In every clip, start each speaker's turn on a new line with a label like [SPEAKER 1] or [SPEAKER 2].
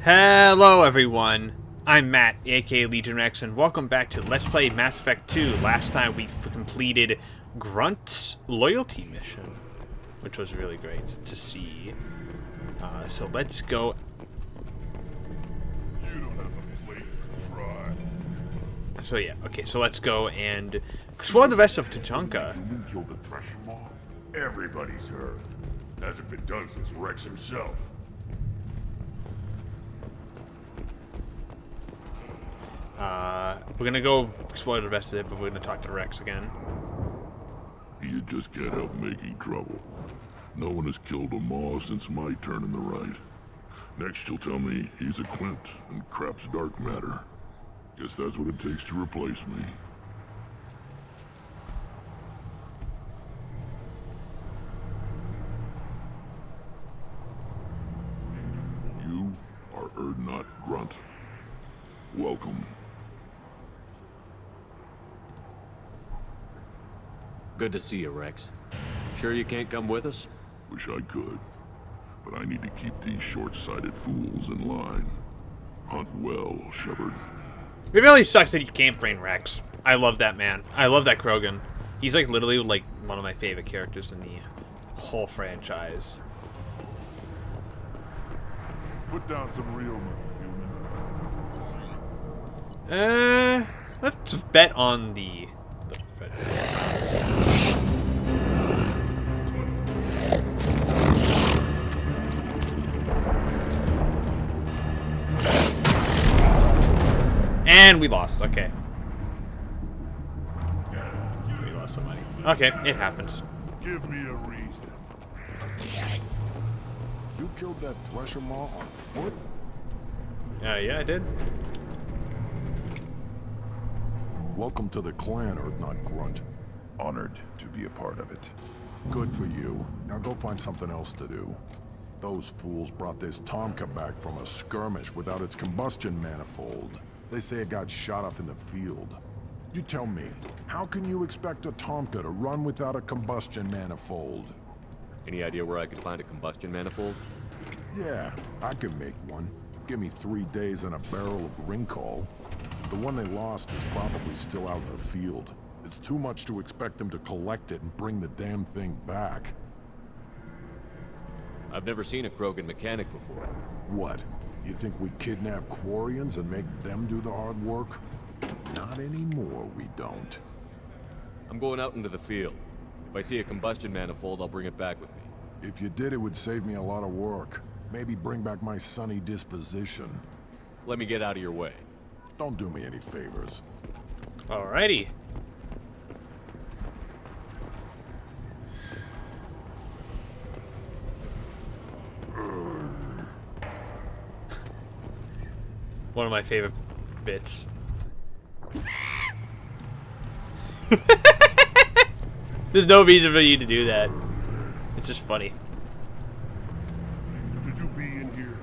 [SPEAKER 1] Hello everyone, I'm Matt, aka Legion Rex, and welcome back to Let's Play Mass Effect 2. Last time we completed Grunt's loyalty mission, which was really great to see. So let's go.
[SPEAKER 2] You don't have a place to try.
[SPEAKER 1] So yeah, okay, so let's go and explore the rest of Tuchanka.
[SPEAKER 2] You killed the Thresher Maw? Everybody's heard. Hasn't been done since Rex himself.
[SPEAKER 1] We're gonna go explore the rest of it, but we're gonna talk to Rex again.
[SPEAKER 3] You just can't help making trouble. No one has killed a Maw since my turn in the right. Next you'll tell me he's a Quint and crap's dark matter. Guess that's what it takes to replace me. You are Urdnot Grunt. Welcome.
[SPEAKER 4] Good to see you, Rex. Sure you can't come with us?
[SPEAKER 3] Wish I could, but I need to keep these short-sighted fools in line. Hunt well, Shepard.
[SPEAKER 1] It really sucks that you can't bring Rex. I love that man. I love that Krogan. He's like literally like one of my favorite characters in the whole franchise.
[SPEAKER 2] Put down some real money, human.
[SPEAKER 1] Let's bet on the Fed. And we lost, okay. We lost some money. Okay, it happens.
[SPEAKER 2] Give me a reason.
[SPEAKER 5] You killed that Thresher Maw on foot?
[SPEAKER 1] Yeah, I did.
[SPEAKER 5] Welcome to the clan, Urdnot Grunt.
[SPEAKER 2] Honored to be a part of it.
[SPEAKER 5] Good for you. Now go find something else to do. Those fools brought this Tuchanka back from a skirmish without its combustion manifold. They say it got shot off in the field. You tell me, how can you expect a Tuchanka to run without a combustion manifold?
[SPEAKER 4] Any idea where I could find a combustion manifold?
[SPEAKER 5] Yeah, I can make one. Give me 3 days and a barrel of Ringcall. The one they lost is probably still out in the field. It's too much to expect them to collect it and bring the damn thing back.
[SPEAKER 4] I've never seen a Krogan mechanic before.
[SPEAKER 5] What? You think we kidnap Quarians and make them do the hard work? Not anymore, we don't.
[SPEAKER 4] I'm going out into the field. If I see a combustion manifold, I'll bring it back with me.
[SPEAKER 5] If you did, it would save me a lot of work. Maybe bring back my sunny disposition.
[SPEAKER 4] Let me get out of your way.
[SPEAKER 5] Don't do me any favors.
[SPEAKER 1] Alrighty. One of my favorite bits. There's no reason for you to do that. It's just funny.
[SPEAKER 2] Should you be in here?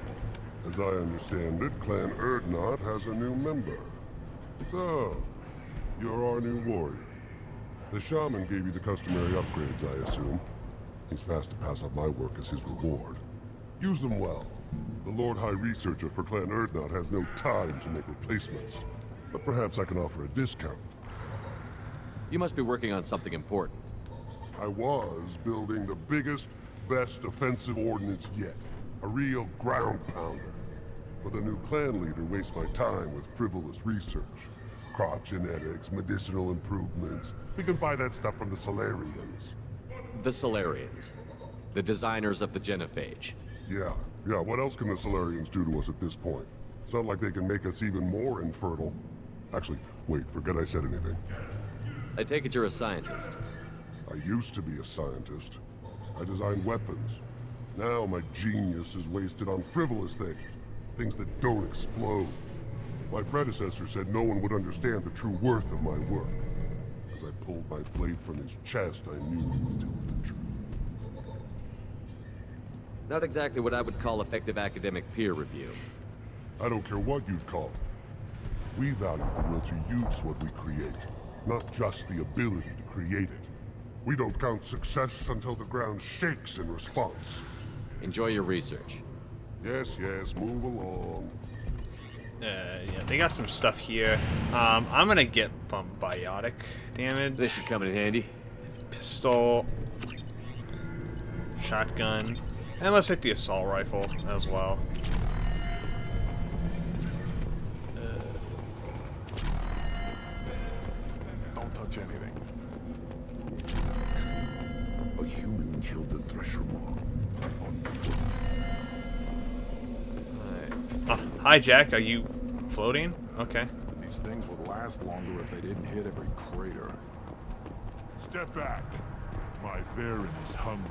[SPEAKER 2] As I understand it, Clan Urdnot has a new member. So, you're our new warrior. The shaman gave you the customary upgrades, I assume. He's fast to pass up my work as his reward. Use them well. The Lord High Researcher for Clan Urdnot has no time to make replacements. But perhaps I can offer a discount.
[SPEAKER 4] You must be working on something important.
[SPEAKER 2] I was building the biggest, best offensive ordnance yet. A real ground pounder. But the new clan leader wastes my time with frivolous research. Crop genetics, medicinal improvements. We can buy that stuff from the Solarians.
[SPEAKER 4] The Solarians. The designers of the genophage.
[SPEAKER 2] Yeah, what else can the Solarians do to us at this point? It's not like they can make us even more infertile. Actually, wait, forget I said anything.
[SPEAKER 4] I take it you're a scientist.
[SPEAKER 2] I used to be a scientist. I designed weapons. Now my genius is wasted on frivolous things. Things that don't explode. My predecessor said no one would understand the true worth of my work. As I pulled my blade from his chest, I knew he was telling the truth.
[SPEAKER 4] Not exactly what I would call effective academic peer review.
[SPEAKER 2] I don't care what you'd call it. We value the will to use what we create, not just the ability to create it. We don't count success until the ground shakes in response.
[SPEAKER 4] Enjoy your research.
[SPEAKER 2] Yes, yes, move along.
[SPEAKER 1] Yeah, they got some stuff here. I'm gonna get biotic damage.
[SPEAKER 4] This should come in handy.
[SPEAKER 1] Pistol. Shotgun. And let's take the assault rifle as well.
[SPEAKER 5] Don't touch anything.
[SPEAKER 3] A human killed the Thresher Maw on foot.
[SPEAKER 1] Hi, Jack. Are you floating? Okay.
[SPEAKER 5] These things would last longer if they didn't hit every crater.
[SPEAKER 6] Step back. My Varen is hungry.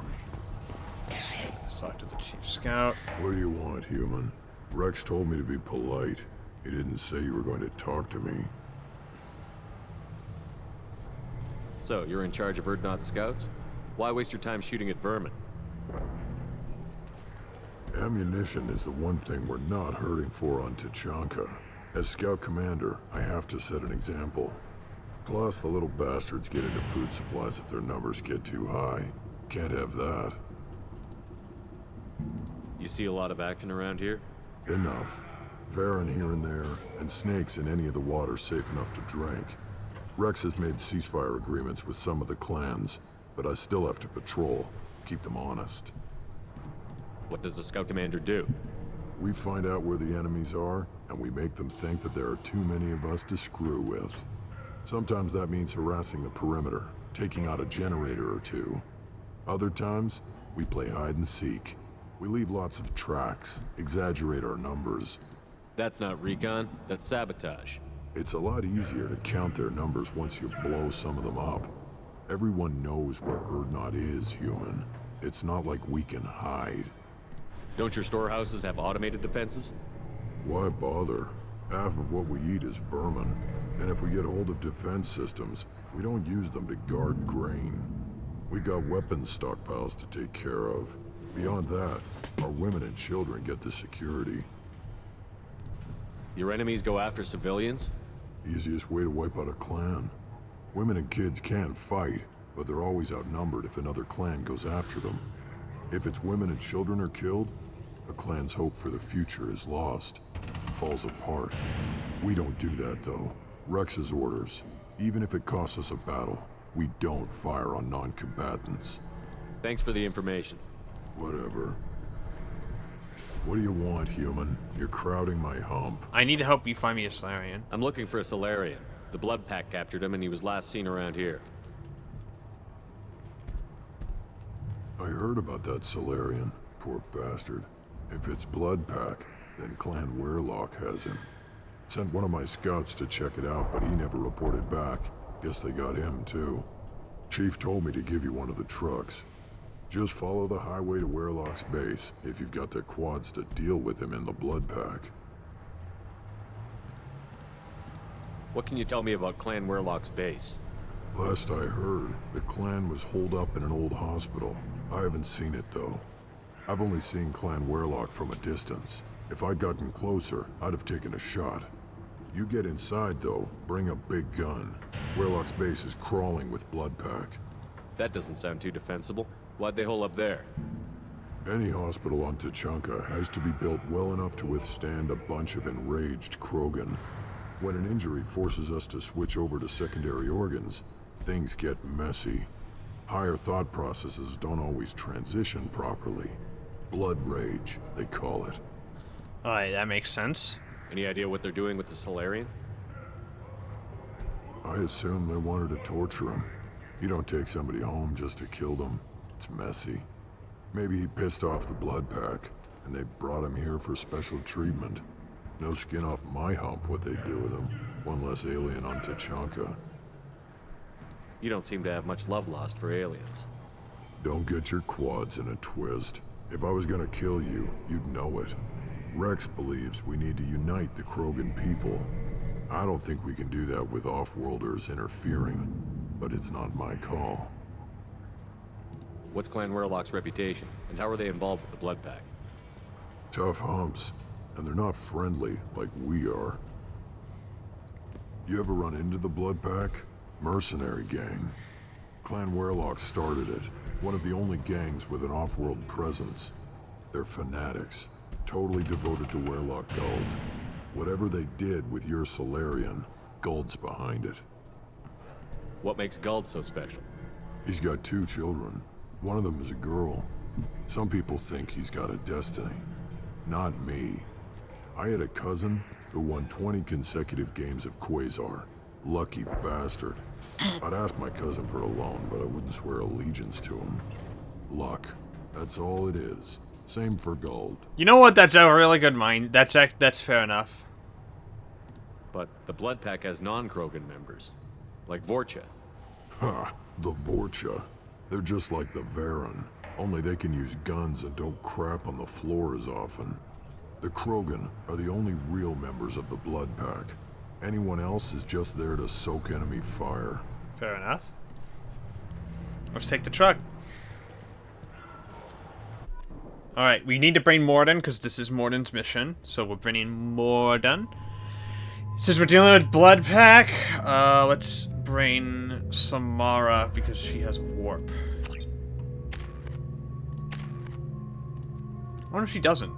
[SPEAKER 1] Let's talk to the chief scout.
[SPEAKER 3] What do you want, human? Rex told me to be polite. He didn't say you were going to talk to me.
[SPEAKER 4] So, you're in charge of Erdnot's scouts? Why waste your time shooting at vermin?
[SPEAKER 3] Ammunition is the one thing we're not hurting for on Tuchanka. As scout commander, I have to set an example. Plus, the little bastards get into food supplies if their numbers get too high. Can't have that.
[SPEAKER 4] You see a lot of action around here?
[SPEAKER 3] Enough. Varen here and there, and snakes in any of the water safe enough to drink. Rex has made ceasefire agreements with some of the clans, but I still have to patrol, keep them honest.
[SPEAKER 4] What does the scout commander do?
[SPEAKER 3] We find out where the enemies are, and we make them think that there are too many of us to screw with. Sometimes that means harassing the perimeter, taking out a generator or two. Other times, we play hide and seek. We leave lots of tracks, exaggerate our numbers.
[SPEAKER 4] That's not recon, that's sabotage.
[SPEAKER 3] It's a lot easier to count their numbers once you blow some of them up. Everyone knows where Erdnot is, human. It's not like we can hide.
[SPEAKER 4] Don't your storehouses have automated defenses?
[SPEAKER 3] Why bother? Half of what we eat is vermin. And if we get hold of defense systems, we don't use them to guard grain. We got weapons stockpiles to take care of. Beyond that, our women and children get the security.
[SPEAKER 4] Your enemies go after civilians?
[SPEAKER 3] Easiest way to wipe out a clan. Women and kids can fight, but they're always outnumbered if another clan goes after them. If its women and children are killed, a clan's hope for the future is lost. It falls apart. We don't do that, though. Rex's orders. Even if it costs us a battle, we don't fire on non-combatants.
[SPEAKER 4] Thanks for the information.
[SPEAKER 3] Whatever. What do you want, human? You're crowding my hump.
[SPEAKER 1] I need to help you find me a Solarian.
[SPEAKER 4] I'm looking for a Solarian. The Blood Pack captured him and he was last seen around here.
[SPEAKER 3] I heard about that Solarian. Poor bastard. If it's Blood Pack, then Clan Weirlock has him. Sent one of my scouts to check it out, but he never reported back. Guess they got him, too. Chief told me to give you one of the trucks. Just follow the highway to Weirlock's base, if you've got the quads to deal with him in the Blood Pack.
[SPEAKER 4] What can you tell me about Clan Weirlock's base?
[SPEAKER 3] Last I heard, the clan was holed up in an old hospital. I haven't seen it, though. I've only seen Clan Weirlock from a distance. If I'd gotten closer, I'd have taken a shot. You get inside, though, bring a big gun. Weirlock's base is crawling with Blood Pack.
[SPEAKER 4] That doesn't sound too defensible. Why'd they hole up there?
[SPEAKER 3] Any hospital on Tuchanka has to be built well enough to withstand a bunch of enraged krogan. When an injury forces us to switch over to secondary organs, things get messy. Higher thought processes don't always transition properly. Blood rage, they call it.
[SPEAKER 1] Alright, that makes sense.
[SPEAKER 4] Any idea what they're doing with the Solarian?
[SPEAKER 3] I assume they wanted to torture him. You don't take somebody home just to kill them. It's messy. Maybe he pissed off the Blood Pack, and they brought him here for special treatment. No skin off my hump what they do with him. One less alien on Tuchanka.
[SPEAKER 4] You don't seem to have much love lost for aliens.
[SPEAKER 3] Don't get your quads in a twist. If I was gonna kill you, you'd know it. Rex believes we need to unite the Krogan people. I don't think we can do that with off-worlders interfering, but it's not my call.
[SPEAKER 4] What's Clan Weirlock's reputation, and how are they involved with the Blood Pack?
[SPEAKER 3] Tough humps, and they're not friendly like we are. You ever run into the Blood Pack? Mercenary gang. Clan Weirlock started it. One of the only gangs with an off-world presence. They're fanatics.
[SPEAKER 5] totally devoted to Warlock Guld. Whatever they did with your Solarian, Guld's behind it.
[SPEAKER 4] What makes Guld so special?
[SPEAKER 5] He's got 2 children. One of them is a girl. Some people think he's got a destiny. Not me. I had a cousin who won 20 consecutive games of Quasar. Lucky bastard. I'd ask my cousin for a loan, but I wouldn't swear allegiance to him. Luck. That's all it is. Same for Guld.
[SPEAKER 1] You know what? That's a really good mind. That's fair enough.
[SPEAKER 4] But the Blood Pack has non-Krogan members, like Vorcha.
[SPEAKER 5] Ha! The Vorcha. They're just like the Varen, only they can use guns and don't crap on the floor as often. The Krogan are the only real members of the Blood Pack. Anyone else is just there to soak enemy fire.
[SPEAKER 1] Fair enough. Let's take the truck. Alright, we need to bring Mordin, because this is Mordin's mission. So we're bringing Mordin. Since we're dealing with Blood Pack, let's bring Samara, because she has warp. I wonder if she doesn't.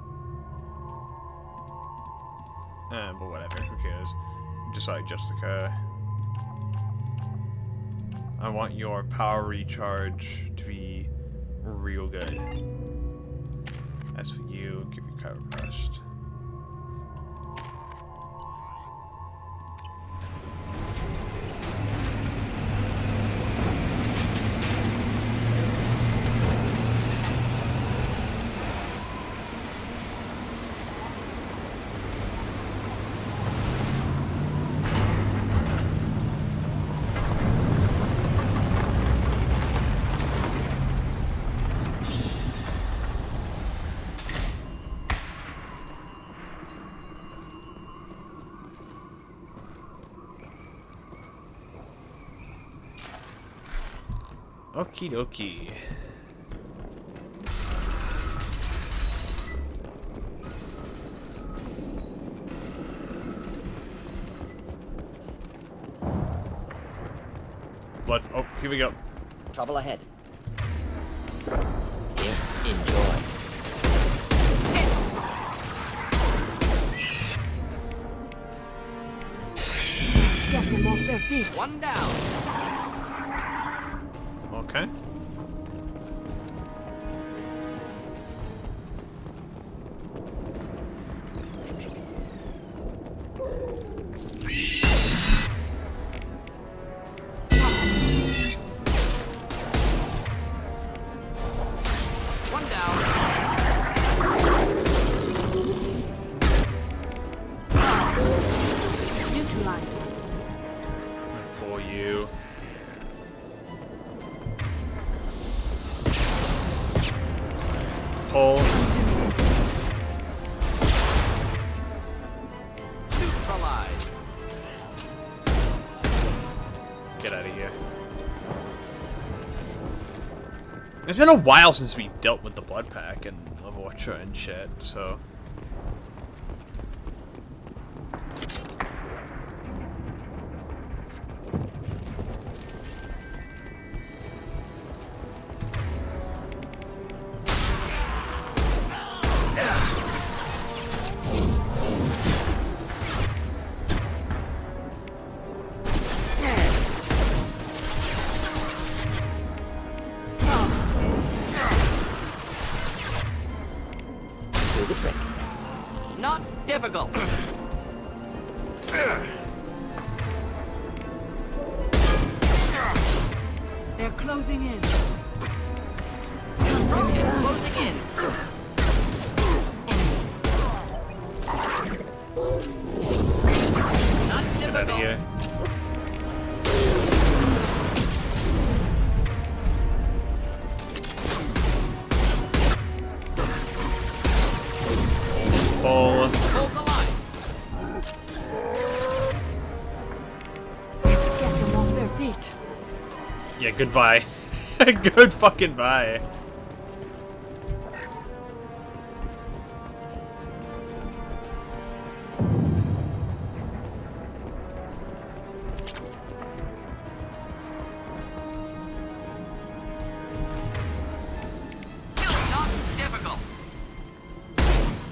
[SPEAKER 1] But whatever, who cares? Decide just occur. I want your power recharge to be real good. As for you, give you cover first. Okie dokie. Blood. Oh, here we go.
[SPEAKER 7] Trouble ahead. Yes, enjoy.
[SPEAKER 8] Get them off their feet.
[SPEAKER 7] One down.
[SPEAKER 1] Okay.
[SPEAKER 7] One down.
[SPEAKER 8] Neutralize.
[SPEAKER 1] For you. Pull.
[SPEAKER 7] Neutralize.
[SPEAKER 1] Get out of here. It's been a while since we've dealt with the Blood Pack and Vorcha and shit, so.
[SPEAKER 7] Do the trick. Not difficult.
[SPEAKER 8] They're closing in.
[SPEAKER 7] Closing in. Not
[SPEAKER 1] Get out of
[SPEAKER 7] difficult.
[SPEAKER 1] here. Pull.
[SPEAKER 7] Hold the line.
[SPEAKER 8] Get them off their feet.
[SPEAKER 1] Yeah, goodbye. Good fucking bye.
[SPEAKER 7] Not difficult.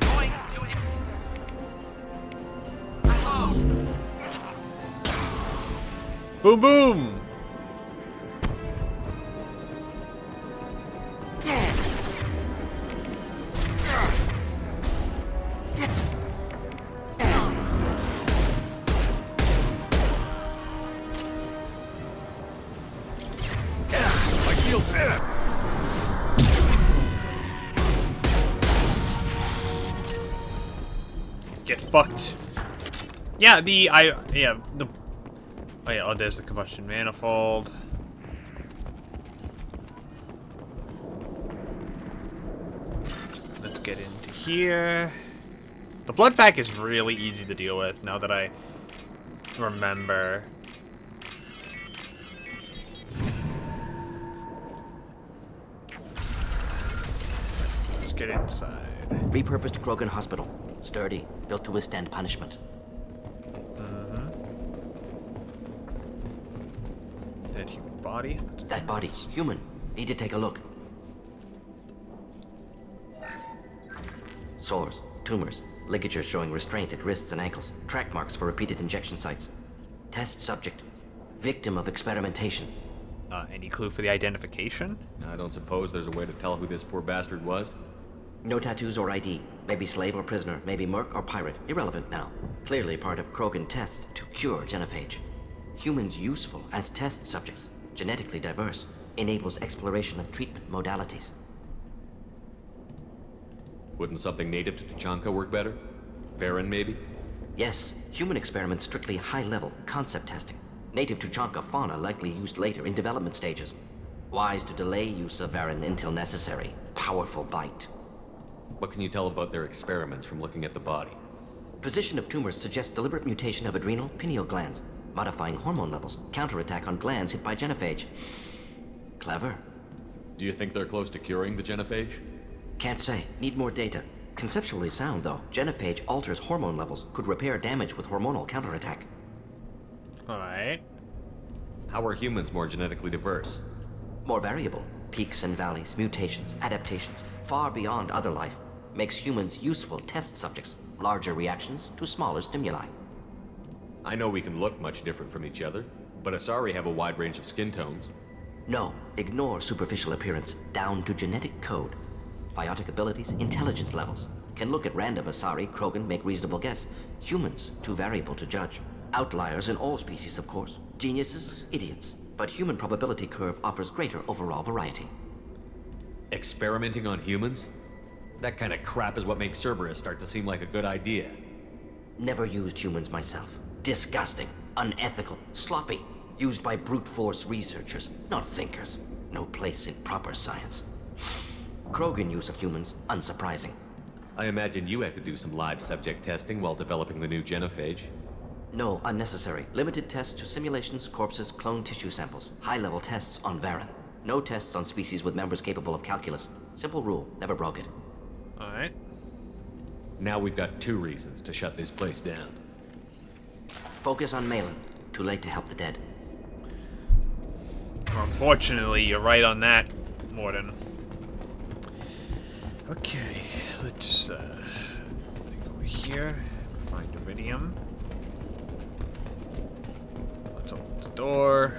[SPEAKER 7] Going
[SPEAKER 1] Boom, boom! Get fucked. Yeah, oh, there's the combustion manifold. Let's get into here. The blood pack is really easy to deal with now that I remember. Let's get inside.
[SPEAKER 7] Repurposed krogan hospital. Sturdy, built to withstand punishment.
[SPEAKER 1] Dead human body.
[SPEAKER 7] That body, human. Need to take a look. Sores, tumors, ligatures showing restraint at wrists and ankles, track marks for repeated injection sites. Test subject, victim of experimentation.
[SPEAKER 1] Any clue for the identification?
[SPEAKER 4] I don't suppose there's a way to tell who this poor bastard was?
[SPEAKER 7] No tattoos or ID. Maybe slave or prisoner, maybe merc or pirate. Irrelevant now. Clearly part of Krogan tests to cure genophage. Humans useful as test subjects. Genetically diverse. Enables exploration of treatment modalities.
[SPEAKER 4] Wouldn't something native to Tuchanka work better? Varen, maybe?
[SPEAKER 7] Yes, human experiments strictly high-level concept testing. Native Tuchanka fauna likely used later in development stages. Wise to delay use of Varen until necessary. Powerful bite.
[SPEAKER 4] What can you tell about their experiments from looking at the body?
[SPEAKER 7] Position of tumors suggests deliberate mutation of adrenal, pineal glands, modifying hormone levels, counterattack on glands hit by genophage. Clever.
[SPEAKER 4] Do you think they're close to curing the genophage?
[SPEAKER 7] Can't say. Need more data. Conceptually sound, though. Genophage alters hormone levels, could repair damage with hormonal counterattack.
[SPEAKER 1] Alright.
[SPEAKER 4] How are humans more genetically diverse?
[SPEAKER 7] More variable. Peaks and valleys, mutations, adaptations, far beyond other life. Makes humans useful test subjects. Larger reactions to smaller stimuli.
[SPEAKER 4] I know we can look much different from each other, but Asari have a wide range of skin tones.
[SPEAKER 7] No, ignore superficial appearance, down to genetic code. Biotic abilities, intelligence levels. Can look at random Asari, Krogan, make reasonable guess. Humans, too variable to judge. Outliers in all species, of course. Geniuses, idiots. But human probability curve offers greater overall variety.
[SPEAKER 4] Experimenting on humans? That kind of crap is what makes Cerberus start to seem like a good idea.
[SPEAKER 7] Never used humans myself. Disgusting, unethical, sloppy. Used by brute force researchers, not thinkers. No place in proper science. Krogan use of humans, unsurprising.
[SPEAKER 4] I imagine you had to do some live subject testing while developing the new genophage.
[SPEAKER 7] No, unnecessary. Limited tests to simulations, corpses, cloned tissue samples. High-level tests on Varen. No tests on species with members capable of calculus. Simple rule, never broke it.
[SPEAKER 1] Alright.
[SPEAKER 4] Now we've got 2 reasons to shut this place down.
[SPEAKER 7] Focus on Malin. Too late to help the dead.
[SPEAKER 1] Unfortunately, you're right on that, Mordin. Okay, let's go over here, find iridium. Let's open the door.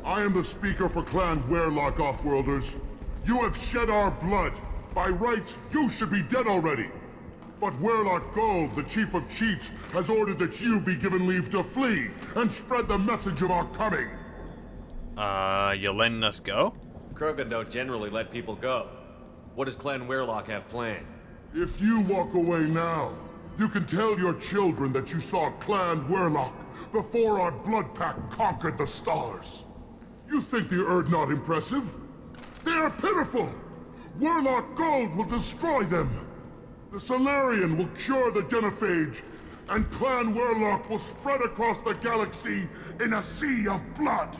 [SPEAKER 6] I am the speaker for Clan Werlock, Offworlders. You have shed our blood. By rights, you should be dead already. But Werlock Gold, the Chief of Chiefs, has ordered that you be given leave to flee and spread the message of our coming.
[SPEAKER 1] You're letting us go?
[SPEAKER 4] Krogan don't generally let people go. What does Clan Werlock have planned?
[SPEAKER 6] If you walk away now, you can tell your children that you saw Clan Werlock before our blood pack conquered the stars. You think the Erd not impressive? They are pitiful! Werlock Gold will destroy them! The Solarian will cure the genophage, and Clan Werlock will spread across the galaxy in a sea of blood!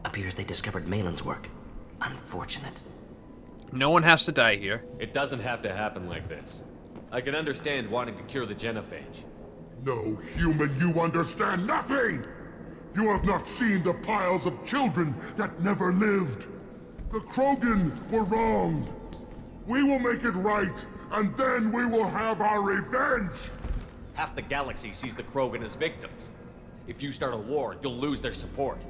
[SPEAKER 7] Appears they discovered Malin's work. Unfortunate.
[SPEAKER 1] No one has to die here.
[SPEAKER 4] It doesn't have to happen like this. I can understand wanting to cure the genophage.
[SPEAKER 6] No, human, you understand nothing! You have not seen the piles of children that never lived. The Krogan were wronged. We will make it right and then we will have our revenge!
[SPEAKER 4] Half the galaxy sees the Krogan as victims. If you start a war, you'll lose their support.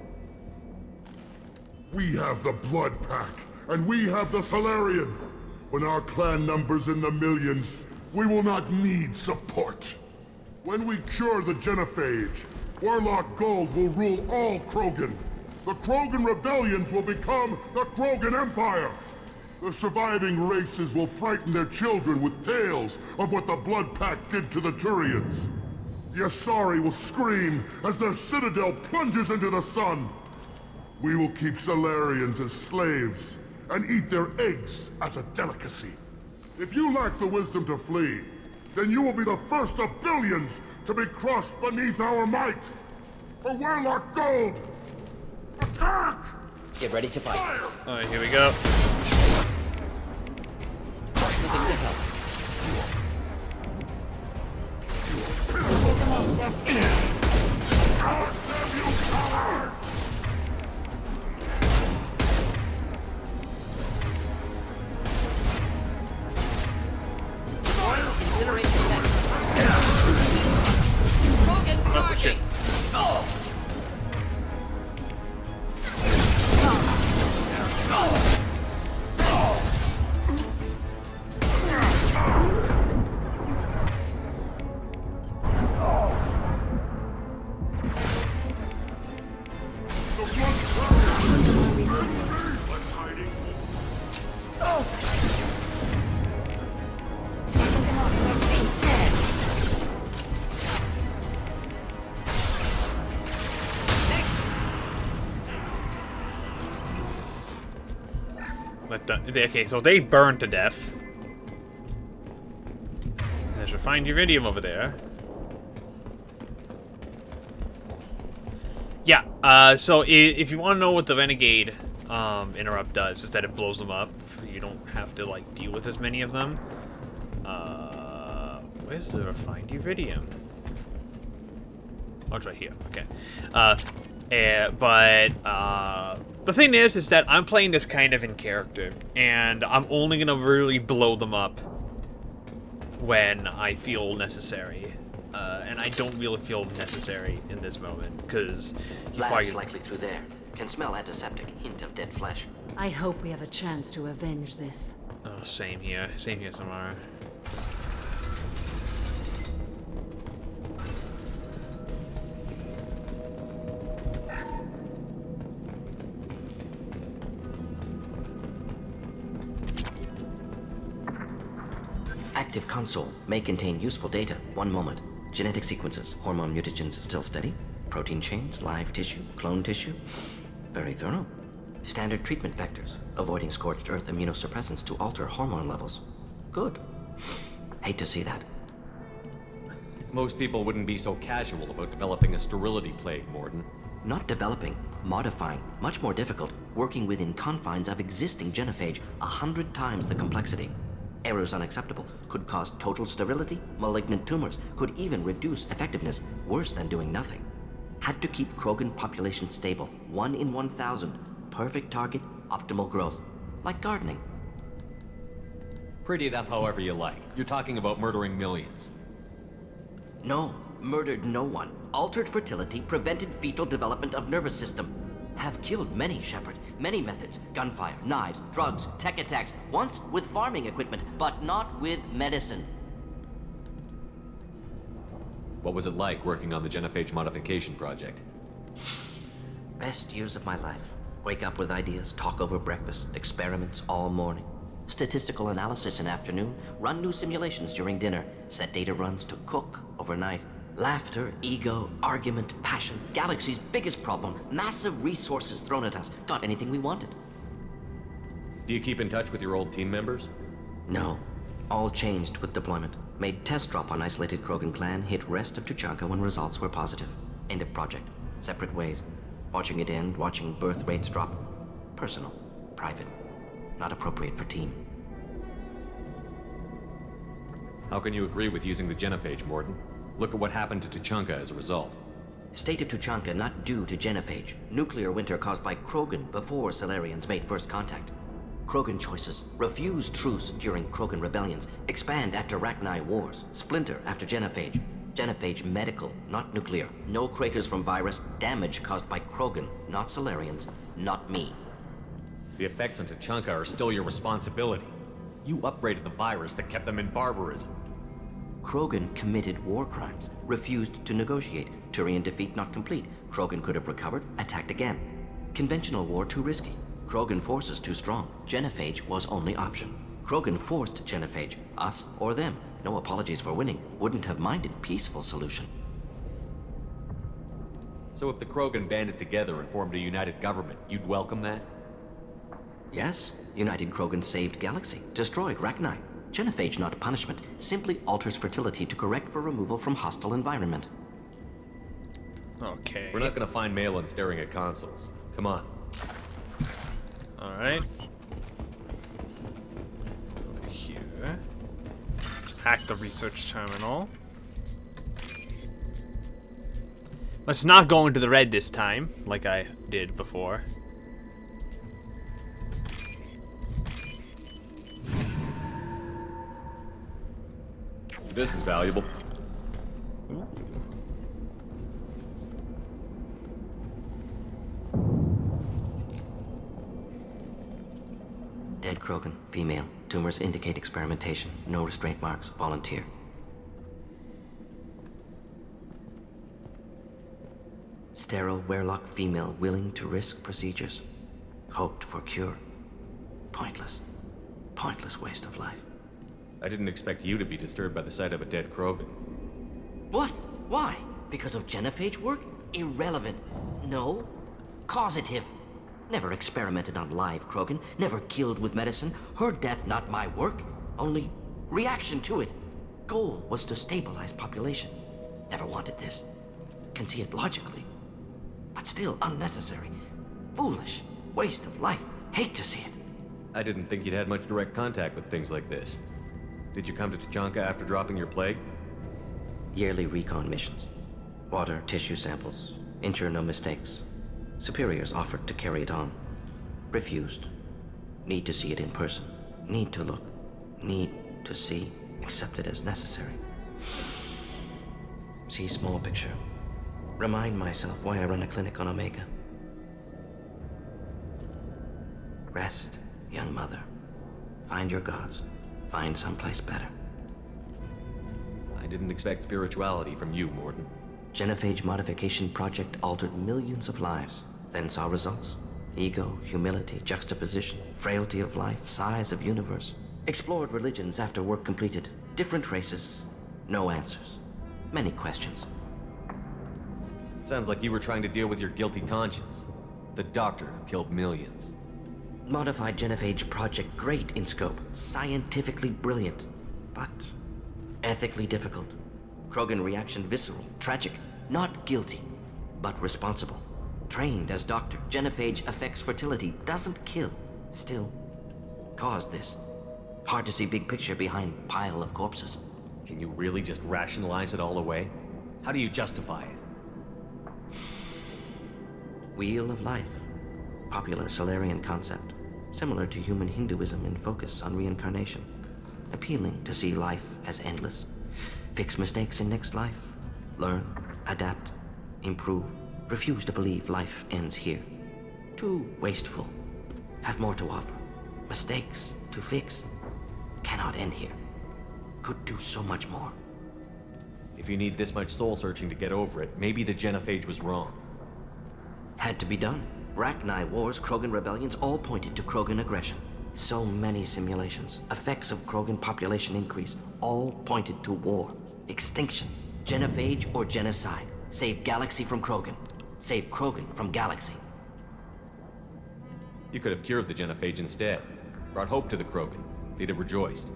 [SPEAKER 6] We have the Blood Pack, and we have the Solarian. When our clan numbers in the millions, we will not need support. When we cure the genophage, Warlock Gold will rule all Krogan. The Krogan rebellions will become the Krogan Empire. The surviving races will frighten their children with tales of what the Blood Pack did to the Turians. The Asari will scream as their citadel plunges into the sun. We will keep Solarians as slaves, and eat their eggs as a delicacy. If you lack the wisdom to flee, then you will be the first of billions to be crushed beneath our might. For Warlock Gold! Attack!
[SPEAKER 7] Get ready to fight.
[SPEAKER 1] Alright, here we go.
[SPEAKER 7] Moving to help.
[SPEAKER 8] Take them off their feet.
[SPEAKER 6] Out them, you coward!
[SPEAKER 7] Incineration net. Krogan charging!
[SPEAKER 1] Okay, so they burned to death. There's refined uridium over there. Yeah, so if you want to know what the Renegade interrupt does, is that it blows them up. You don't have to, like, deal with as many of them. Where's the refined uridium? Oh, it's right here. Okay. The thing is that I'm playing this kind of in character, and I'm only gonna really blow them up when I feel necessary. And I don't really feel necessary in this moment, because
[SPEAKER 7] Labs likely through there. Can smell antiseptic, hint of dead flesh.
[SPEAKER 8] I hope we have a chance to avenge this.
[SPEAKER 1] Oh, same here, Samara.
[SPEAKER 7] Active console may contain useful data. One moment. Genetic sequences, hormone mutagens still steady. Protein chains, live tissue, clone tissue. Very thorough. Standard treatment vectors, avoiding scorched earth immunosuppressants to alter hormone levels. Good. Hate to see that.
[SPEAKER 4] Most people wouldn't be so casual about developing a sterility plague, Mordin.
[SPEAKER 7] Not developing, modifying, much more difficult, working within confines of existing genophage, 100 times the complexity. Errors unacceptable, could cause total sterility, malignant tumors, could even reduce effectiveness, worse than doing nothing. Had to keep Krogan population stable, 1 in 1,000. Perfect target, optimal growth. Like gardening.
[SPEAKER 4] Pretty it up however you like. You're talking about murdering millions.
[SPEAKER 7] No, murdered no one. Altered fertility, prevented fetal development of nervous system. Have killed many, Shepard. Many methods. Gunfire, knives, drugs, tech attacks. Once with farming equipment, but not with medicine.
[SPEAKER 4] What was it like working on the genophage modification project?
[SPEAKER 7] Best years of my life. Wake up with ideas, talk over breakfast, experiments all morning. Statistical analysis in afternoon, run new simulations during dinner, set data runs to cook overnight. Laughter, ego, argument, passion, galaxy's biggest problem, massive resources thrown at us. Got anything we wanted.
[SPEAKER 4] Do you keep in touch with your old team members?
[SPEAKER 7] No. All changed with deployment. Made test drop on isolated Krogan clan, hit rest of Tuchanka when results were positive. End of project. Separate ways. Watching it end, watching birth rates drop. Personal. Private. Not appropriate for team.
[SPEAKER 4] How can you agree with using the genophage, Mordin? Look at what happened to Tuchanka as a result.
[SPEAKER 7] State of Tuchanka not due to genophage. Nuclear winter caused by Krogan before Solarians made first contact. Krogan choices. Refuse truce during Krogan rebellions. Expand after Rachni wars. Splinter after Genophage. Genophage medical, not nuclear. No craters from virus. Damage caused by Krogan, not Solarians, not me.
[SPEAKER 4] The effects on Tuchanka are still your responsibility. You upgraded the virus that kept them in barbarism.
[SPEAKER 7] Krogan committed war crimes. Refused to negotiate. Turian defeat not complete. Krogan could have recovered, attacked again. Conventional war too risky. Krogan forces too strong. Genophage was only option. Krogan forced Genophage, us or them. No apologies for winning. Wouldn't have minded peaceful solution.
[SPEAKER 4] So if the Krogan banded together and formed a united government, you'd welcome that?
[SPEAKER 7] Yes, United Krogan saved Galaxy, destroyed Rachni. Genophage not punishment, simply alters fertility to correct for removal from hostile environment.
[SPEAKER 1] Okay.
[SPEAKER 4] We're not gonna find Malin staring at consoles. Come on.
[SPEAKER 1] Alright. Over here. Hack the research terminal. Let's not go into the red this time, like I did before.
[SPEAKER 4] This is valuable.
[SPEAKER 7] Dead Krogan, female. Tumors indicate experimentation. No restraint marks. Volunteer. Sterile Werelock female willing to risk procedures. Hoped for cure. Pointless. Pointless waste of life.
[SPEAKER 4] I didn't expect you to be disturbed by the sight of a dead Krogan.
[SPEAKER 7] What? Why? Because of Genophage work? Irrelevant. No. Causative. Never experimented on live Krogan. Never killed with medicine. Her death not my work. Only reaction to it. Goal was to stabilize population. Never wanted this. Can see it logically. But still unnecessary. Foolish. Waste of life. Hate to see it.
[SPEAKER 4] I didn't think you'd had much direct contact with things like this. Did you come to Tuchanka after dropping your plague?
[SPEAKER 7] Yearly recon missions. Water, tissue samples. Ensure no mistakes. Superiors offered to carry it on. Refused. Need to see it in person. Need to look. Need to see. Accepted as necessary. See small picture. Remind myself why I run a clinic on Omega. Rest, young mother. Find your gods. Find someplace better.
[SPEAKER 4] I didn't expect spirituality from you, Mordin.
[SPEAKER 7] Genophage modification project altered millions of lives, then saw results. Ego, humility, juxtaposition, frailty of life, size of universe. Explored religions after work completed. Different races. No answers. Many questions.
[SPEAKER 4] Sounds like you were trying to deal with your guilty conscience. The doctor who killed millions.
[SPEAKER 7] Modified Genophage project great in scope. Scientifically brilliant. But ethically difficult. Krogan reaction visceral, tragic. Not guilty, but responsible. Trained as doctor, Genophage affects fertility, doesn't kill. Still, caused this. Hard to see big picture behind pile of corpses.
[SPEAKER 4] Can you really just rationalize it all away? How do you justify it?
[SPEAKER 7] Wheel of life. Popular Solarian concept. Similar to human Hinduism in focus on reincarnation. Appealing to see life as endless. Fix mistakes in next life. Learn, adapt, improve. Refuse to believe life ends here. Too wasteful. Have more to offer. Mistakes to fix. Cannot end here. Could do so much more.
[SPEAKER 4] If you need this much soul searching to get over it, maybe the Genophage was wrong.
[SPEAKER 7] Had to be done. Rachni wars, Krogan rebellions, all pointed to Krogan aggression. So many simulations. Effects of Krogan population increase, all pointed to war. Extinction. Genophage or genocide. Save Galaxy from Krogan. Save Krogan from Galaxy.
[SPEAKER 4] You could have cured the Genophage instead. Brought hope to the Krogan. They'd have rejoiced.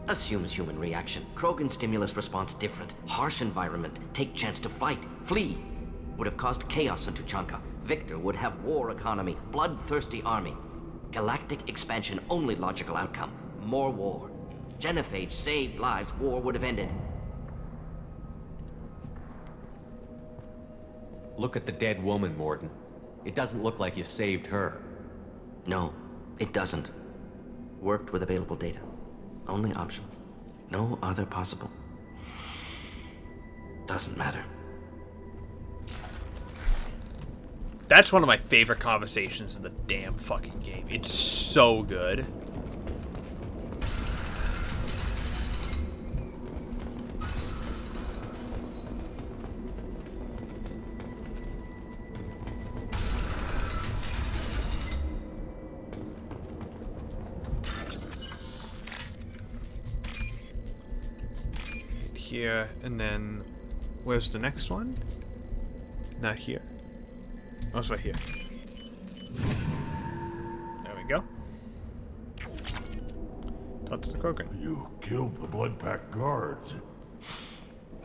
[SPEAKER 7] Assumes human reaction. Krogan stimulus response different. Harsh environment. Take chance to fight. Flee. Would have caused chaos in Tuchanka. Victor would have war economy. Bloodthirsty army. Galactic expansion only logical outcome. More war. Genophage saved lives. War would have ended.
[SPEAKER 4] Look at the dead woman, Mordin. It doesn't look like you saved her.
[SPEAKER 7] No. It doesn't. Worked with available data. Only option. No other possible. Doesn't matter.
[SPEAKER 1] That's one of my favorite conversations in the damn fucking game. It's so good. Here, and then where's the next one? Not here. Oh, it's right here. There we go. Talk to the krogan.
[SPEAKER 6] You killed the Blood Pack guards.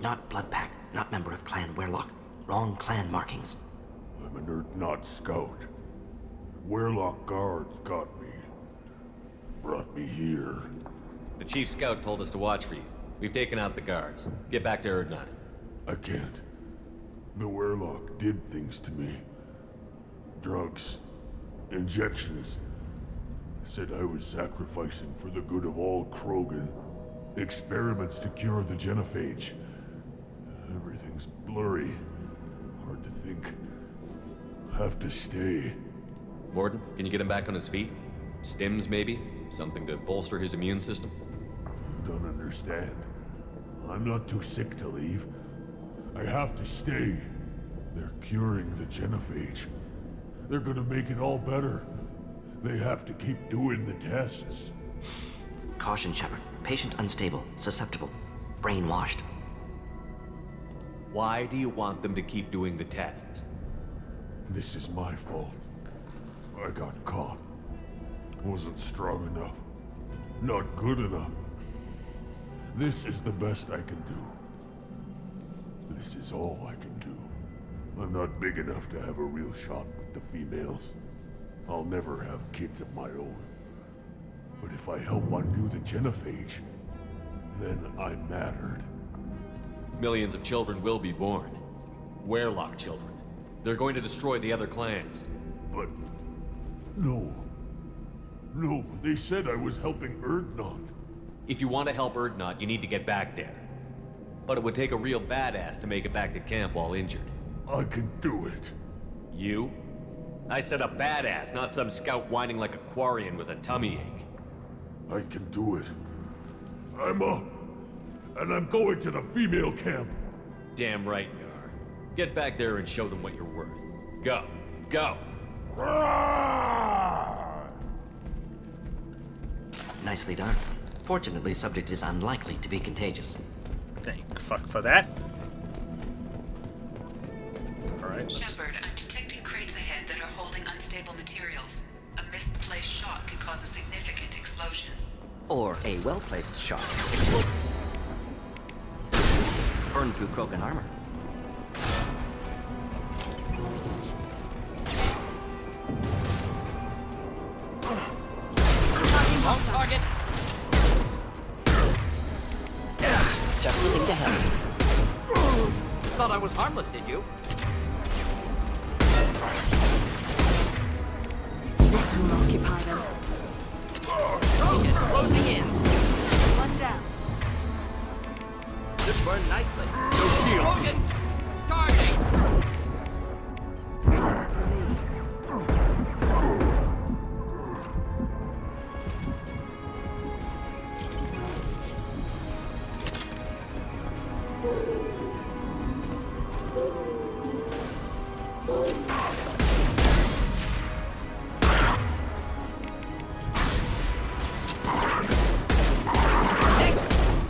[SPEAKER 7] Not Blood Pack, not member of Clan Werlock. Wrong clan markings.
[SPEAKER 6] I'm an Urdnot scout. Werlock guards got me. Brought me here.
[SPEAKER 4] The chief scout told us to watch for you. We've taken out the guards. Get back to Urdnot.
[SPEAKER 6] I can't. The Werlock did things to me. Drugs. Injections. Said I was sacrificing for the good of all krogan. Experiments to cure the genophage. Everything's blurry. Hard to think. Have to stay.
[SPEAKER 4] Mordin, can you get him back on his feet? Stims, maybe? Something to bolster his immune system?
[SPEAKER 6] You don't understand. I'm not too sick to leave. I have to stay. They're curing the genophage. They're gonna make it all better. They have to keep doing the tests.
[SPEAKER 7] Caution, Shepard. Patient unstable, susceptible, brainwashed.
[SPEAKER 4] Why do you want them to keep doing the tests?
[SPEAKER 6] This is my fault. I got caught. Wasn't strong enough. Not good enough. This is the best I can do. This is all I can do. I'm not big enough to have a real shot with the females. I'll never have kids of my own. But if I help undo the genophage, then I'm mattered.
[SPEAKER 4] Millions of children will be born. Werlock children. They're going to destroy the other clans.
[SPEAKER 6] But... no. No, they said I was helping Urdnot.
[SPEAKER 4] If you want to help Urdnot, you need to get back there. But it would take a real badass to make it back to camp while injured.
[SPEAKER 6] I can do it.
[SPEAKER 4] You? I said a badass, not some scout whining like a Quarian with a tummy ache.
[SPEAKER 6] I can do it. I'm up. And I'm going to the female camp.
[SPEAKER 4] Damn right you are. Get back there and show them what you're worth. Go. Go!
[SPEAKER 7] Nicely done. Fortunately, subject is unlikely to be contagious.
[SPEAKER 1] Thank fuck for that. Alright.
[SPEAKER 9] Shepard, I'm detecting crates ahead that are holding unstable materials. A misplaced shot could cause a significant explosion.
[SPEAKER 7] Or a well-placed shot. Burn through krogan armor.
[SPEAKER 10] Wrong target.
[SPEAKER 7] Just looking to help.
[SPEAKER 10] Thought I was harmless, did you?
[SPEAKER 8] This will occupy them.
[SPEAKER 10] Krogan closing in.
[SPEAKER 8] One down.
[SPEAKER 10] This burned nicely. No shield. Krogan targeting.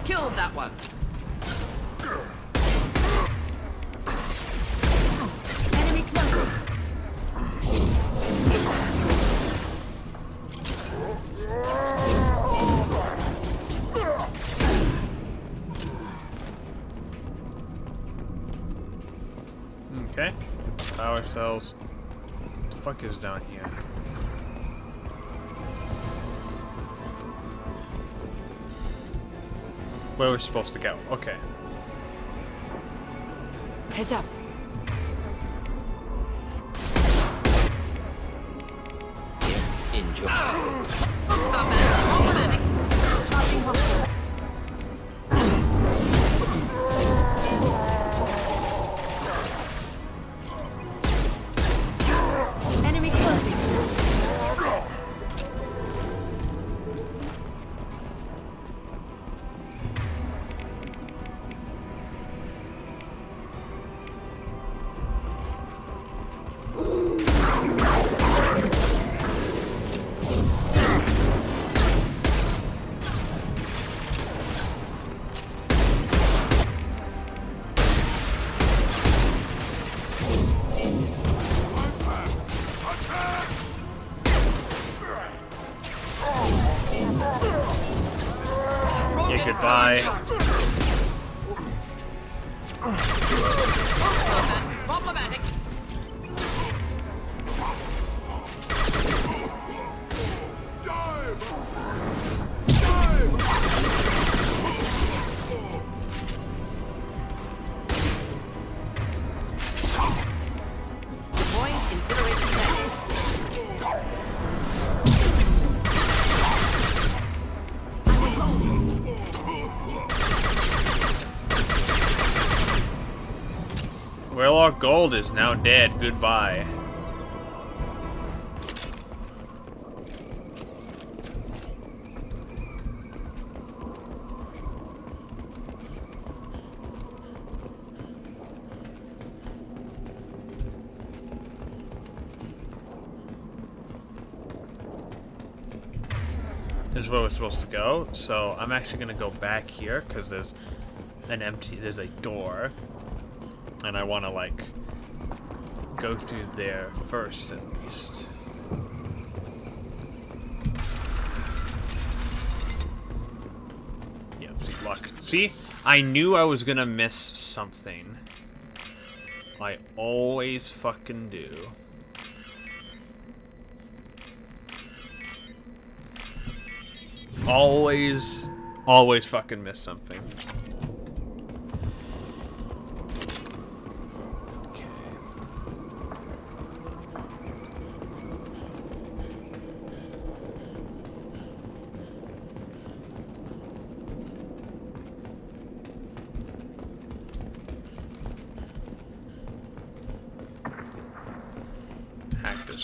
[SPEAKER 10] Killed that one.
[SPEAKER 8] Enemy close.
[SPEAKER 1] Okay. Power cells. What the fuck is down here? Where we're supposed to go. Okay.
[SPEAKER 8] Heads up.
[SPEAKER 7] Enjoy.
[SPEAKER 10] Stop that. Problematic.
[SPEAKER 8] Charging hostile. Enemy closing.
[SPEAKER 1] Yeah, goodbye.
[SPEAKER 10] Problematic. Deploying incineration tank.
[SPEAKER 1] Warlock Gold is now dead. Goodbye. This is where we're supposed to go. So I'm actually gonna go back here because there's a door. And I want to, like, go through there first, at least. Yep, see, luck. See? I knew I was gonna miss something. I always fucking do. Always fucking miss something.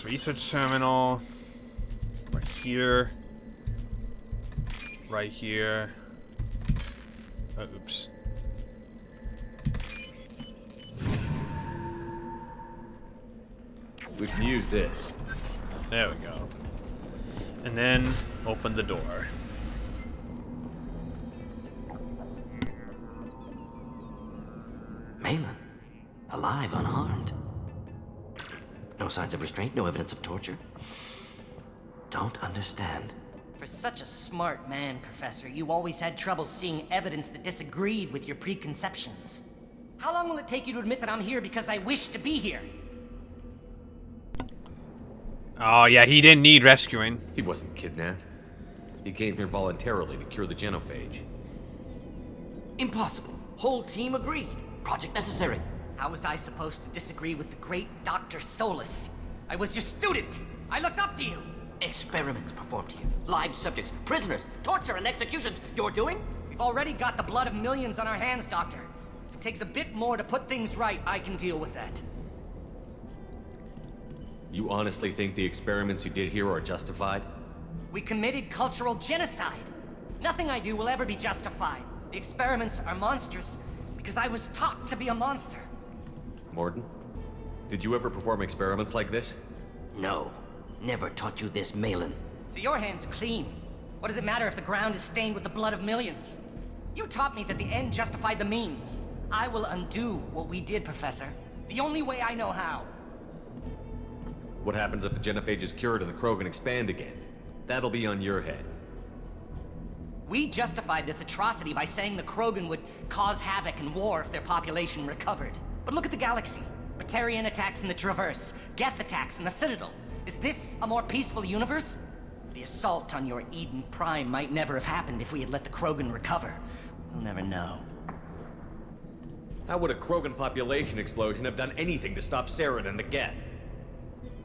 [SPEAKER 1] Research terminal. Right here. Right here. Oh, oops.
[SPEAKER 4] We can use this.
[SPEAKER 1] There we go. And then open the door.
[SPEAKER 7] Malin, alive, unharmed. No signs of restraint, no evidence of torture. Don't understand.
[SPEAKER 11] For such a smart man, Professor, you always had trouble seeing evidence that disagreed with your preconceptions. How long will it take you to admit that I'm here because I wish to be here?
[SPEAKER 1] Oh, yeah, he didn't need rescuing.
[SPEAKER 4] He wasn't kidnapped. He came here voluntarily to cure the genophage.
[SPEAKER 7] Impossible. Whole team agreed. Project necessary.
[SPEAKER 11] How was I supposed to disagree with the great Dr. Solus? I was your student! I looked up to you!
[SPEAKER 7] Experiments performed here. Live subjects, prisoners, torture and executions. You're doing?
[SPEAKER 11] We've already got the blood of millions on our hands, Doctor. If it takes a bit more to put things right, I can deal with that.
[SPEAKER 4] You honestly think the experiments you did here are justified?
[SPEAKER 11] We committed cultural genocide. Nothing I do will ever be justified. The experiments are monstrous because I was taught to be a monster.
[SPEAKER 4] Mordin, did you ever perform experiments like this?
[SPEAKER 7] No. Never taught you this, Malin.
[SPEAKER 11] So your hands are clean. What does it matter if the ground is stained with the blood of millions? You taught me that the end justified the means. I will undo what we did, Professor. The only way I know how.
[SPEAKER 4] What happens if the genophage is cured and the krogan expand again? That'll be on your head.
[SPEAKER 11] We justified this atrocity by saying the krogan would cause havoc and war if their population recovered. But look at the galaxy. Batarian attacks in the Traverse, Geth attacks in the Citadel. Is this a more peaceful universe? The assault on your Eden Prime might never have happened if we had let the krogan recover. We'll never know.
[SPEAKER 4] How would a krogan population explosion have done anything to stop Saren and the Geth?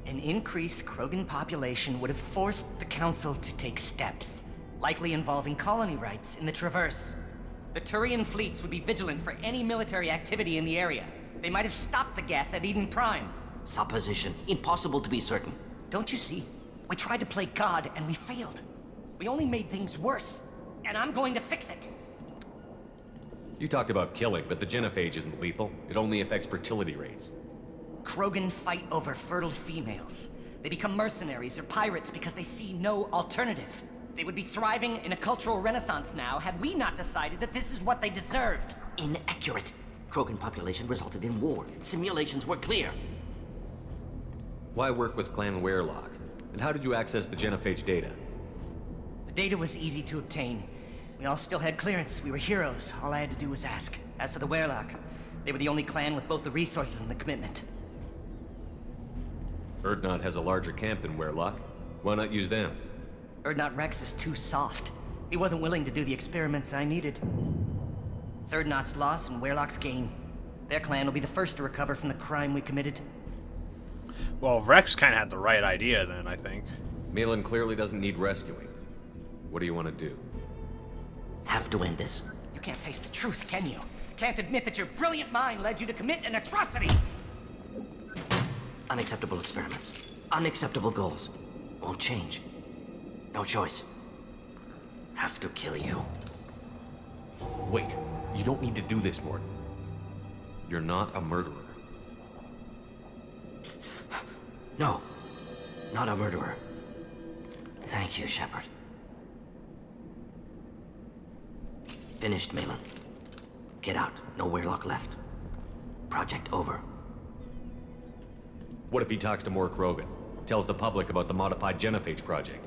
[SPEAKER 11] An increased Krogan population would have forced the Council to take steps, likely involving colony rights in the Traverse. The Turian fleets would be vigilant for any military activity in the area. They might have stopped the Geth at Eden Prime.
[SPEAKER 7] Supposition. Impossible to be certain.
[SPEAKER 11] Don't you see? We tried to play God and we failed. We only made things worse. And I'm going to fix it.
[SPEAKER 4] You talked about killing, but the genophage isn't lethal. It only affects fertility rates.
[SPEAKER 11] Krogan fight over fertile females. They become mercenaries or pirates because they see no alternative. They would be thriving in a cultural renaissance now had we not decided that this is what they deserved.
[SPEAKER 7] Inaccurate. Krogan population resulted in war. Simulations were clear.
[SPEAKER 4] Why work with Clan Werelock? And how did you access the genophage data?
[SPEAKER 11] The data was easy to obtain. We all still had clearance. We were heroes. All I had to do was ask. As for the Werelock, they were the only clan with both the resources and the commitment.
[SPEAKER 4] Urdnot has a larger camp than Werelock. Why not use them?
[SPEAKER 11] Urdnot Rex is too soft. He wasn't willing to do the experiments I needed. It's Urdnot's loss and Werelock's gain. Their clan will be the first to recover from the crime we committed.
[SPEAKER 1] Well, Rex kind of had the right idea then, I think.
[SPEAKER 4] Malin clearly doesn't need rescuing. What do you want to do?
[SPEAKER 7] Have to end this.
[SPEAKER 11] You can't face the truth, can you? Can't admit that your brilliant mind led you to commit an atrocity!
[SPEAKER 7] Unacceptable experiments. Unacceptable goals. Won't change. No choice. Have to kill you.
[SPEAKER 4] Wait, you don't need to do this, Mordin. You're not a murderer.
[SPEAKER 7] No. Not a murderer. Thank you, Shepard. Finished, Malin. Get out. No Werelock left. Project over.
[SPEAKER 4] What if he talks to more Krogan? Tells the public about the modified genophage project?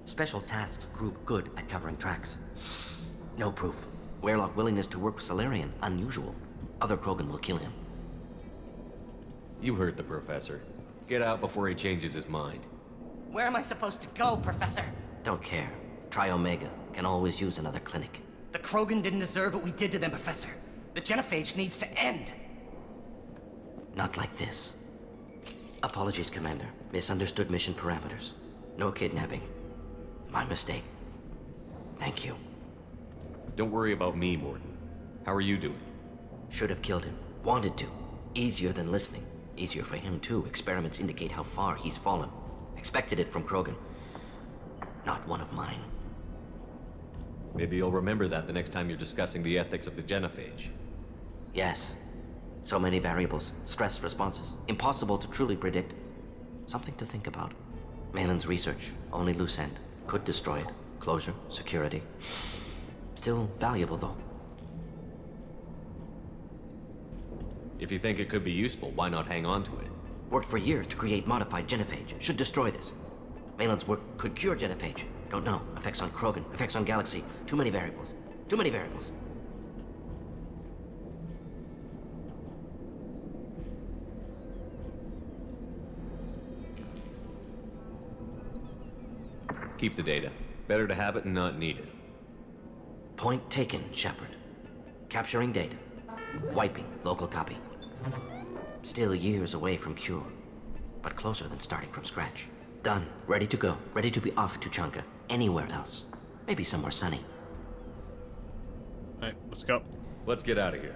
[SPEAKER 7] Special Tasks Group good at covering tracks. No proof. Werelock willingness to work with Salarian, unusual. Other Krogan will kill him.
[SPEAKER 4] You heard the Professor. Get out before he changes his mind.
[SPEAKER 11] Where am I supposed to go, Professor?
[SPEAKER 7] Don't care. Try Omega. Can always use another clinic.
[SPEAKER 11] The Krogan didn't deserve what we did to them, Professor. The genophage needs to end.
[SPEAKER 7] Not like this. Apologies, Commander. Misunderstood mission parameters. No kidnapping. My mistake. Thank you.
[SPEAKER 4] Don't worry about me, Mordin. How are you doing?
[SPEAKER 7] Should have killed him. Wanted to. Easier than listening. Easier for him, too. Experiments indicate how far he's fallen. Expected it from Krogan. Not one of mine.
[SPEAKER 4] Maybe you'll remember that the next time you're discussing the ethics of the genophage.
[SPEAKER 7] Yes. So many variables. Stress responses. Impossible to truly predict. Something to think about. Malin's research. Only loose end. Could destroy it. Closure. Security. Still valuable, though.
[SPEAKER 4] If you think it could be useful, why not hang on to it?
[SPEAKER 7] Worked for years to create modified genophage. Should destroy this. Malin's work could cure genophage. Don't know. Effects on Krogan. Effects on Galaxy. Too many variables. Too many variables.
[SPEAKER 4] Keep the data. Better to have it and not need it.
[SPEAKER 7] Point taken, Shepard. Capturing data. Wiping local copy. Still years away from cure, but closer than starting from scratch. Done. Ready to go. Ready to be off Tuchanka. Anywhere else. Maybe somewhere sunny.
[SPEAKER 1] Alright, let's go.
[SPEAKER 4] Let's get out of here.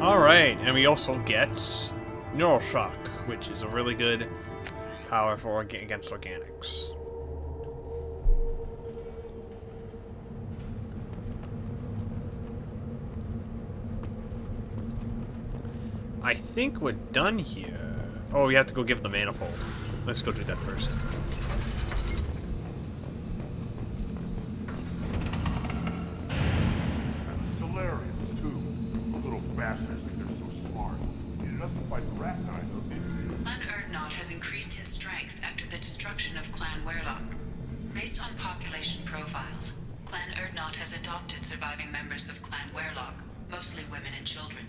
[SPEAKER 1] Alright, and we also get Neuroshock, which is a really good power for against organics. I think we're done here. Oh, we have to go give the manifold. Let's go do that first.
[SPEAKER 6] And the Solarians, too. Those little bastards think they're so smart. Needed us to fight the rat kind, though, didn't you?
[SPEAKER 9] Clan Urdnot has increased in strength after the destruction of Clan Werelock. Based on population profiles, Clan Urdnot has adopted surviving members of Clan Werelock, mostly women and children.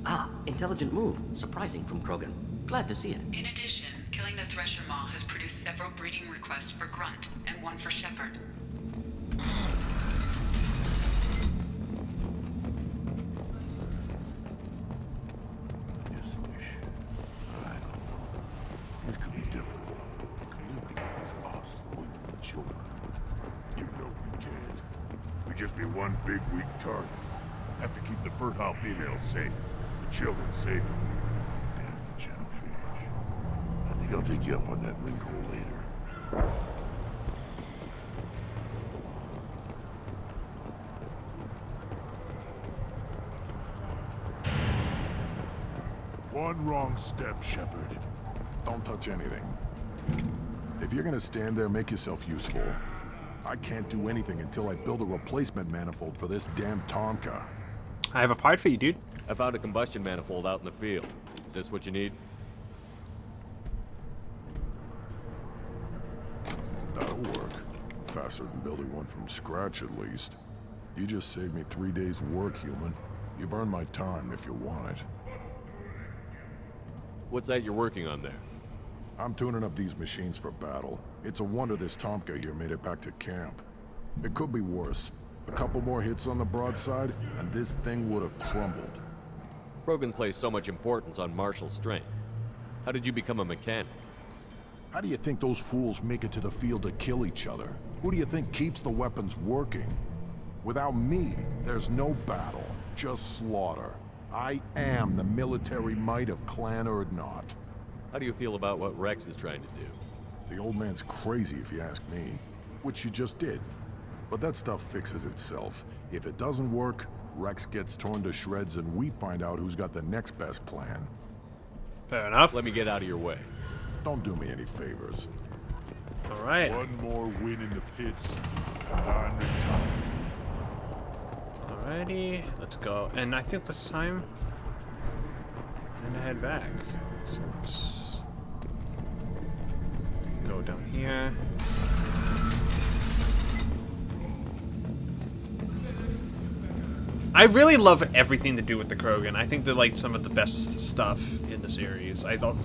[SPEAKER 7] Ah, intelligent move. Surprising from Krogan. Glad to see it.
[SPEAKER 9] In addition, killing the Thresher Maw has produced several breeding requests for Grunt and one for Shepard.
[SPEAKER 6] be one big weak target. Have to keep the fertile females safe. The children safe.
[SPEAKER 3] Damn the genophage. I think I'll take you up on that ring hole later.
[SPEAKER 6] One wrong step, Shepard.
[SPEAKER 5] Don't touch anything. If you're gonna stand there, make yourself useful. I can't do anything until I build a replacement manifold for this damn Tuchanka.
[SPEAKER 1] I have a part for you, dude.
[SPEAKER 4] I found a combustion manifold out in the field. Is this what you need?
[SPEAKER 5] That'll work. Faster than building one from scratch, at least. You just saved me 3 days' work, human. You've earned my time if you want it.
[SPEAKER 4] What's that you're working on there?
[SPEAKER 5] I'm tuning up these machines for battle. It's a wonder this Tuchanka here made it back to camp. It could be worse. A couple more hits on the broadside, and this thing would have crumbled.
[SPEAKER 4] Krogans place so much importance on martial strength. How did you become a mechanic?
[SPEAKER 5] How do you think those fools make it to the field to kill each other? Who do you think keeps the weapons working? Without me, there's no battle, just slaughter. I am the military might of Clan Urdnot.
[SPEAKER 4] How do you feel about what Rex is trying to do?
[SPEAKER 5] The old man's crazy if you ask me, which you just did. But that stuff fixes itself. If it doesn't work, Rex gets torn to shreds and we find out who's got the next best plan.
[SPEAKER 1] Fair enough.
[SPEAKER 4] Let me get out of your way.
[SPEAKER 5] Don't do me any favors.
[SPEAKER 1] All right.
[SPEAKER 6] One more win in the pits, and I'm retired.
[SPEAKER 1] Alrighty, let's go. And I think this time I'm gonna head back. So let's go down here. I really love everything to do with the Krogan. I think they're like some of the best stuff in the series. I thought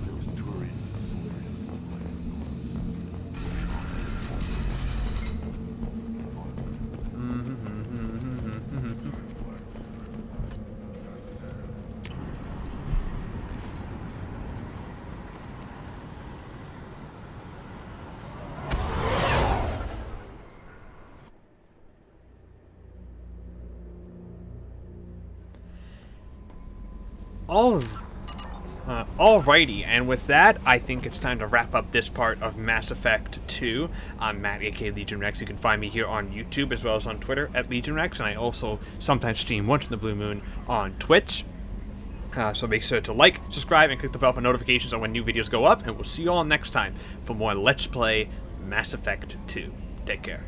[SPEAKER 1] alrighty, and with that, I think it's time to wrap up this part of Mass Effect 2. I'm Matt, aka Legion Rex. You can find me here on YouTube as well as on Twitter at Legion Rex, and I also sometimes stream Once in the Blue Moon on Twitch. So make sure to like, subscribe, and click the bell for notifications on when new videos go up, and we'll see you all next time for more Let's Play Mass Effect 2. Take care.